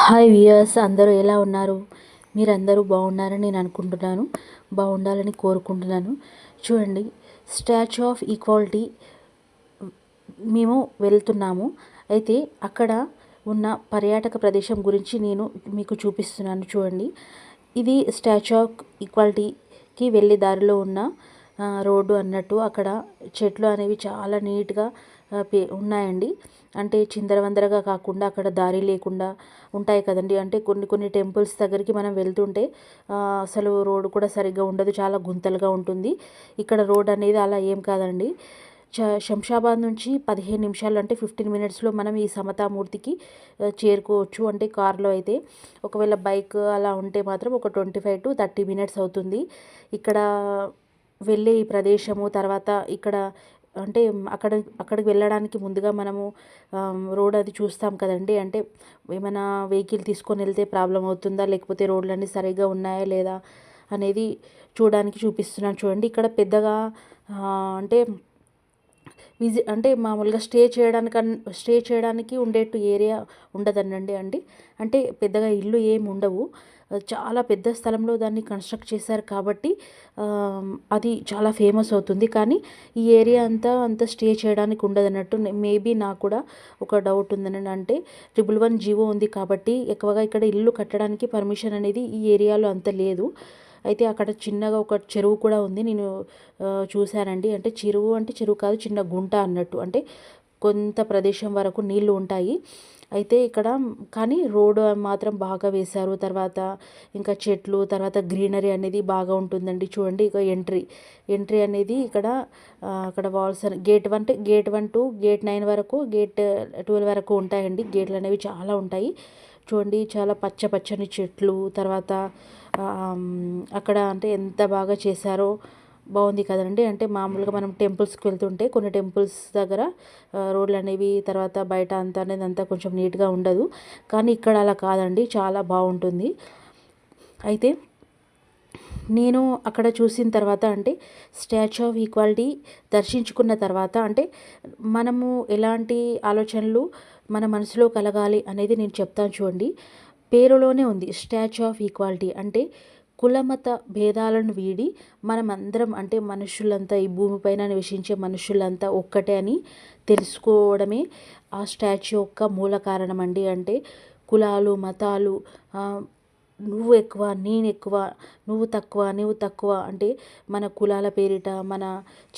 Hi viewers, అందరూ ఎలా ఉన్నారు? మీరందరూ బాగున్నారని నేను అనుకుంటున్నాను. బాగుండాలని కోరుకుంటున్నాను. చూడండి, స్టాచ్యూ ఆఫ్ ఈక్వాలిటీ మేము వెళ్తున్నాము. అయితే అక్కడ ఉన్న పర్యాటక ప్రదేశం గురించి నేను మీకు చూపిస్తున్నాను. చూడండి, ఇది స్టాచ్యూ ఆఫ్ ఈక్వాలిటీకి వెళ్ళే దారిలో ఉన్న రోడ్డు అన్నట్టు. అక్కడ చెట్లు అనేవి చాలా నీట్గా ఉన్నాయండి. అంటే చిందరవందరగా కాకుండా అక్కడ దారి లేకుండా ఉంటాయి కదండి. అంటే కొన్ని కొన్ని టెంపుల్స్ దగ్గరికి మనం వెళ్తుంటే అసలు రోడ్డు కూడా సరిగ్గా ఉండదు, చాలా గుంతలుగా ఉంటుంది. ఇక్కడ రోడ్ అనేది అలా ఏం కాదండి. శంషాబాద్ నుంచి 15 నిమిషాలు, అంటే 15 మినిట్స్లో మనం ఈ సమతామూర్తికి చేరుకోవచ్చు. అంటే కారులో అయితే. ఒకవేళ బైక్ అలా ఉంటే మాత్రం ఒక 25 to 30 మినిట్స్ అవుతుంది. ఇక్కడ వెళ్ళే ఈ ప్రదేశము, తర్వాత ఇక్కడ అంటే అక్కడికి వెళ్ళడానికి ముందుగా మనము రోడ్ అది చూస్తాం కదండి. అంటే ఏమైనా వెహికల్ తీసుకొని వెళ్తే ప్రాబ్లం అవుతుందా, లేకపోతే రోడ్లన్నీ సరిగ్గా ఉన్నాయా లేదా అనేది చూడడానికి చూపిస్తున్నాను. చూడండి, ఇక్కడ పెద్దగా అంటే అంటే మామూలుగా స్టే చేయడానికి ఉండేట్టు ఏరియా ఉండదనండి అండి. అంటే పెద్దగా ఇల్లు ఏమి ఉండవు. చాలా పెద్ద స్థలంలో దాన్ని కన్స్ట్రక్ట్ చేశారు కాబట్టి అది చాలా ఫేమస్ అవుతుంది. కానీ ఈ ఏరియా అంతా స్టే చేయడానికి ఉండదన్నట్టు. మేబీ నాకు కూడా ఒక డౌట్ ఉందని. అంటే 111 జీవో ఉంది కాబట్టి ఎక్కువగా ఇక్కడ ఇల్లు కట్టడానికి పర్మిషన్ అనేది ఈ ఏరియాలో అంత లేదు. అయితే అక్కడ చిన్నగా ఒక చెరువు కూడా ఉంది, నేను చూశానండి. అంటే చెరువు కాదు, చిన్న గుంట అన్నట్టు. అంటే కొంత ప్రదేశం వరకు నీళ్లు ఉంటాయి. అయితే ఇక్కడ కానీ రోడ్డు మాత్రం బాగా వేశారు. తర్వాత ఇంకా చెట్లు, తర్వాత గ్రీనరీ అనేది బాగా ఉంటుందండి. చూడండి, ఇక ఎంట్రీ అనేది ఇక్కడ అక్కడ వాల్స్ గేట్ 1 to గేట్ 9 వరకు, గేట్ 12 వరకు ఉంటాయండి. గేట్లు అనేవి చాలా ఉంటాయి. చూడండి, చాలా పచ్చని చెట్లు. తర్వాత అక్కడ అంటే ఎంత బాగా చేశారో, బాగుంది కదండి. అంటే మామూలుగా మనం టెంపుల్స్కి వెళ్తుంటే కొన్ని టెంపుల్స్ దగ్గర రోడ్లు అనేవి, తర్వాత బయట అంతా కొంచెం నీట్గా ఉండదు. కానీ ఇక్కడ అలా కాదండి, చాలా బాగుంటుంది. అయితే నేను అక్కడ చూసిన తర్వాత, అంటే స్టాచ్యూ ఆఫ్ ఈక్వాలిటీ దర్శించుకున్న తర్వాత, అంటే మనము ఎలాంటి ఆలోచనలు మన మనసులో కలగాలి అనేది నేను చెప్తాను. చూడండి, పేరులోనే ఉంది స్టాచ్యూ ఆఫ్ ఈక్వాలిటీ. అంటే కులమత భేదాలను వీడి మనమందరం, అంటే మనుషులంతా, ఈ భూమిపైన నివసించే మనుషులంతా ఒక్కటే అని తెలుసుకోవడమే ఆ స్టాచ్యూ యొక్క మూల కారణం అండి. అంటే కులాలు, మతాలు, నువ్వు ఎక్కువ, నేను ఎక్కువ, నువ్వు తక్కువ అంటే మన కులాల పేరిట, మన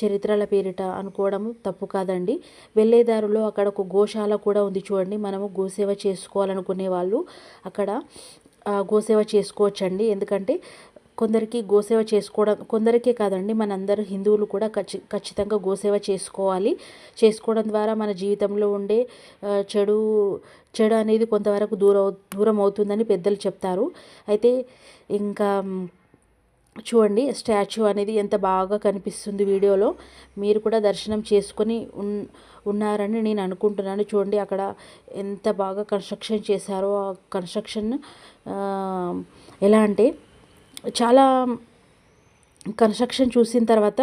చరిత్రల పేరిట అనుకోవడం తప్పు కాదండి. వెళ్ళేదారిలో అక్కడ ఒక గోశాల కూడా ఉంది. చూడండి, మనము గోసేవ చేసుకోవాలనుకునే వాళ్ళు అక్కడ గోసేవ చేసుకోవచ్చండి. ఎందుకంటే కొందరికి గోసేవ చేసుకోవడం, కొందరికే కాదండి, మనందరూ హిందువులు కూడా ఖచ్చితంగా గోసేవ చేసుకోవడం ద్వారా మన జీవితంలో ఉండే చెడు అనేది కొంతవరకు దూరం అవుతుందని పెద్దలు చెప్తారు. అయితే ఇంకా చూడండి, స్టాచ్యూ అనేది ఎంత బాగా కనిపిస్తుంది వీడియోలో. మీరు కూడా దర్శనం చేసుకొని ఉన్నారని నేను అనుకుంటున్నాను. చూడండి, అక్కడ ఎంత బాగా కన్స్ట్రక్షన్ చేశారో. ఆ కన్స్ట్రక్షన్ ఎలా అంటే చాలా కన్స్ట్రక్షన్ చూసిన తర్వాత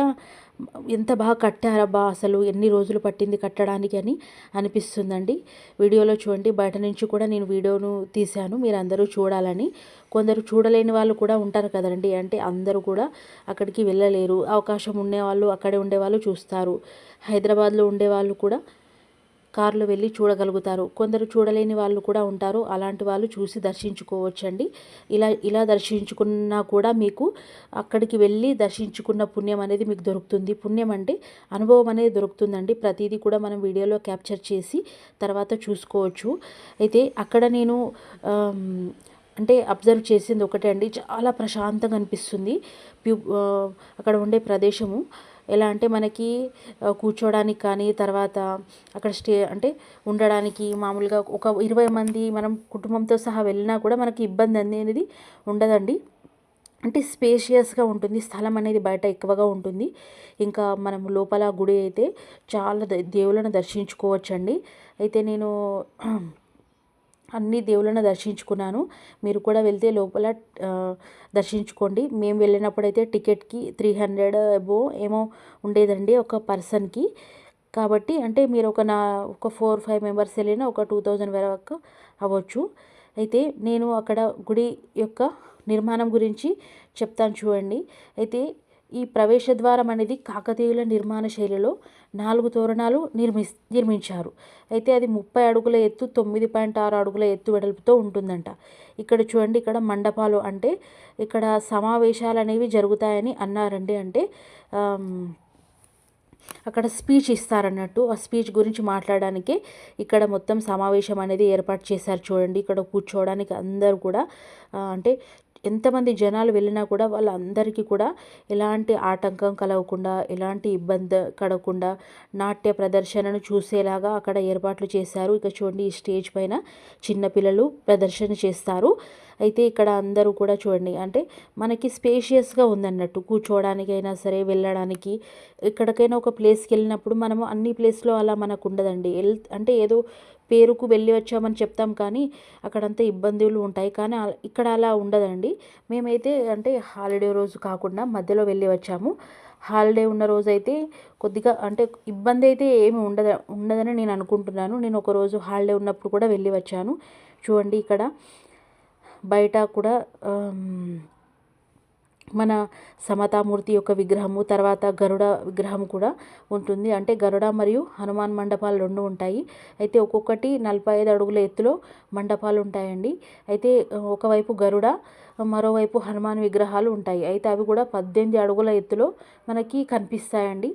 ఎంత బాగా కట్టారబ్బా, అసలు ఎన్ని రోజులు పట్టింది కట్టడానికి అని అనిపిస్తుందండి. వీడియోలో చూడండి, బయట నుంచి కూడా నేను వీడియోను తీశాను, మీరు అందరూ చూడాలని. కొందరు చూడలేని వాళ్ళు కూడా ఉంటారు కదండి. అంటే అందరూ కూడా అక్కడికి వెళ్ళలేరు. అవకాశం ఉండేవాళ్ళు అక్కడే ఉండేవాళ్ళు చూస్తారు. హైదరాబాద్లో ఉండేవాళ్ళు కూడా కార్లో వెళ్ళి చూడగలుగుతారు. కొందరు చూడలేని వాళ్ళు కూడా ఉంటారు. అలాంటి వాళ్ళు చూసి దర్శించుకోవచ్చండి. ఇలా దర్శించుకున్నా కూడా మీకు అక్కడికి వెళ్ళి దర్శించుకున్న పుణ్యం అనేది మీకు దొరుకుతుంది. పుణ్యం అంటే అనుభవం అనేది దొరుకుతుందండి. ప్రతిదీ కూడా మనం వీడియోలో క్యాప్చర్ చేసి తర్వాత చూసుకోవచ్చు. అయితే అక్కడ నేను అంటే అబ్జర్వ్ చేసింది ఒకటే అండి, చాలా ప్రశాంతంగా అనిపిస్తుంది. అక్కడ ఉండే ప్రదేశము ఎలా అంటే మనకి కూర్చోడానికి కానీ, తర్వాత అక్కడ అంటే ఉండడానికి మామూలుగా ఒక 20 మంది మనం కుటుంబంతో సహా వెళ్ళినా కూడా మనకి ఇబ్బంది అనేది ఉండదండి. అంటే స్పేషియస్గా ఉంటుంది, స్థలం అనేది బయట ఎక్కువగా ఉంటుంది. ఇంకా మనం లోపల గుడి అయితే చాలా దేవుళ్ళను దర్శించుకోవచ్చండి. అయితే నేను అన్ని దేవుళ్ళను దర్శించుకున్నాను. మీరు కూడా వెళ్తే లోపల దర్శించుకోండి. మేము వెళ్ళినప్పుడైతే టికెట్కి 300 అబోవ్ ఏమో ఉండేదండి ఒక పర్సన్కి. కాబట్టి అంటే మీరు ఒక 4-5 మెంబర్స్ వెళ్ళినా ఒక 2000 వరకు అవ్వచ్చు. అయితే నేను అక్కడ గుడి యొక్క నిర్మాణం గురించి చెప్తాను చూడండి. అయితే ఈ ప్రవేశ ద్వారం అనేది కాకతీయుల నిర్మాణ శైలిలో 4 తోరణాలు నిర్మించారు. అయితే అది 30 అడుగుల ఎత్తు, 9.6 అడుగుల ఎత్తు వెడల్పుతో ఉంటుందంట. ఇక్కడ చూడండి, ఇక్కడ మండపాలు అంటే ఇక్కడ సమావేశాలు అనేవి జరుగుతాయని అన్నారండి. అంటే అక్కడ స్పీచ్ ఇస్తారన్నట్టు. ఆ స్పీచ్ గురించి మాట్లాడడానికే ఇక్కడ మొత్తం సమావేశం అనేది ఏర్పాటు చేశారు చూడండి. ఇక్కడ కూర్చోవడానికి అందరూ కూడా అంటే ఎంతమంది జనాలు వెళ్ళినా కూడా వాళ్ళందరికీ కూడా ఎలాంటి ఆటంకం కలగకుండా, ఎలాంటి ఇబ్బంది కలగకుండా నాట్య ప్రదర్శనను చూసేలాగా అక్కడ ఏర్పాట్లు చేశారు. ఇక చూడండి, ఈ స్టేజ్ పైన చిన్నపిల్లలు ప్రదర్శన చేస్తారు. అయితే ఇక్కడ అందరూ కూడా చూడండి, అంటే మనకి స్పేషియస్గా ఉందన్నట్టు, కూర్చోవడానికైనా సరే, వెళ్ళడానికి ఎక్కడికైనా ఒక ప్లేస్కి వెళ్ళినప్పుడు మనము అన్ని ప్లేస్లో అలా మనకు ఉండదండి. అంటే ఏదో పేరుకు వెళ్ళి వచ్చామని చెప్తాం, కానీ అక్కడంతా ఇబ్బందులు ఉంటాయి. కానీ ఇక్కడ అలా ఉండదండి. మేమైతే అంటే హాలిడే రోజు కాకుండా మధ్యలో వెళ్ళి వచ్చాము. హాలిడే ఉన్న రోజు అయితే కొద్దిగా అంటే ఇబ్బంది అయితే ఏమి ఉండదని నేను అనుకుంటున్నాను. నేను ఒకరోజు హాలిడే ఉన్నప్పుడు కూడా వెళ్ళి వచ్చాను. చూడండి, ఇక్కడ బయట కూడా మన సమతామూర్తి యొక్క విగ్రహము, తర్వాత గరుడ విగ్రహం కూడా ఉంటుంది. అంటే గరుడ మరియు హనుమాన్ మండపాలు 2 ఉంటాయి. అయితే ఒక్కొక్కటి 45 అడుగుల ఎత్తులో మండపాలు ఉంటాయండి. అయితే ఒకవైపు గరుడ, మరోవైపు హనుమాన్ విగ్రహాలు ఉంటాయి. అయితే అవి కూడా 18 అడుగుల ఎత్తులో మనకి కనిపిస్తాయండి.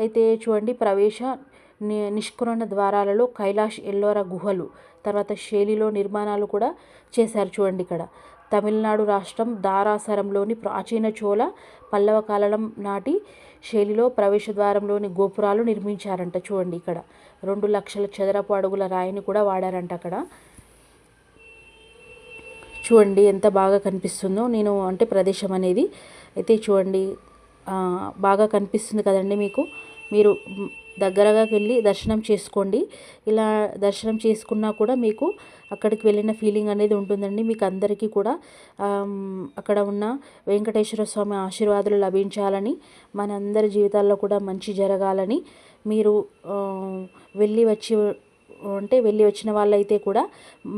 అయితే చూడండి, ప్రవేశ నిష్క్రమణ ద్వారాలలో కైలాష్ ఎల్లోరా గుహలు తర్వాత శైలిలో నిర్మాణాలు కూడా చేశారు. చూడండి, ఇక్కడ తమిళనాడు రాష్ట్రం ధారాసరంలోని ప్రాచీన చోళ పల్లవ కాలం నాటి శైలిలో ప్రవేశ ద్వారంలోని గోపురాలు నిర్మించారంట. చూడండి, ఇక్కడ 2 లక్షల చదరపు అడుగుల రాయిని కూడా వాడారంట అక్కడ. చూడండి ఎంత బాగా కనిపిస్తుందో నేను అంటే ప్రదేశం అనేది. అయితే చూడండి, బాగా కనిపిస్తుంది కదండి మీకు. మీరు దగ్గరగా వెళ్ళి దర్శనం చేసుకోండి. ఇలా దర్శనం చేసుకున్నా కూడా మీకు అక్కడికి వెళ్ళిన ఫీలింగ్ అనేది ఉంటుందండి. మీకు అందరికీ కూడా అక్కడ ఉన్న వెంకటేశ్వర స్వామి ఆశీర్వాదాలు లభించాలని, మనందరి జీవితాల్లో కూడా మంచి జరగాలని, మీరు వెళ్ళి వచ్చిన వాళ్ళైతే కూడా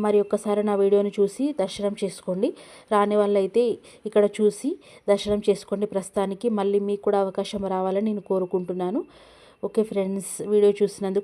మరి ఒక్కసారి నా వీడియోని చూసి దర్శనం చేసుకోండి. రాని వాళ్ళైతే ఇక్కడ చూసి దర్శనం చేసుకోండి. ప్రస్తుతానికి మళ్ళీ మీకు కూడా అవకాశం రావాలని నేను కోరుకుంటున్నాను. ఓకే ఫ్రెండ్స్, వీడియో చూసినందుకు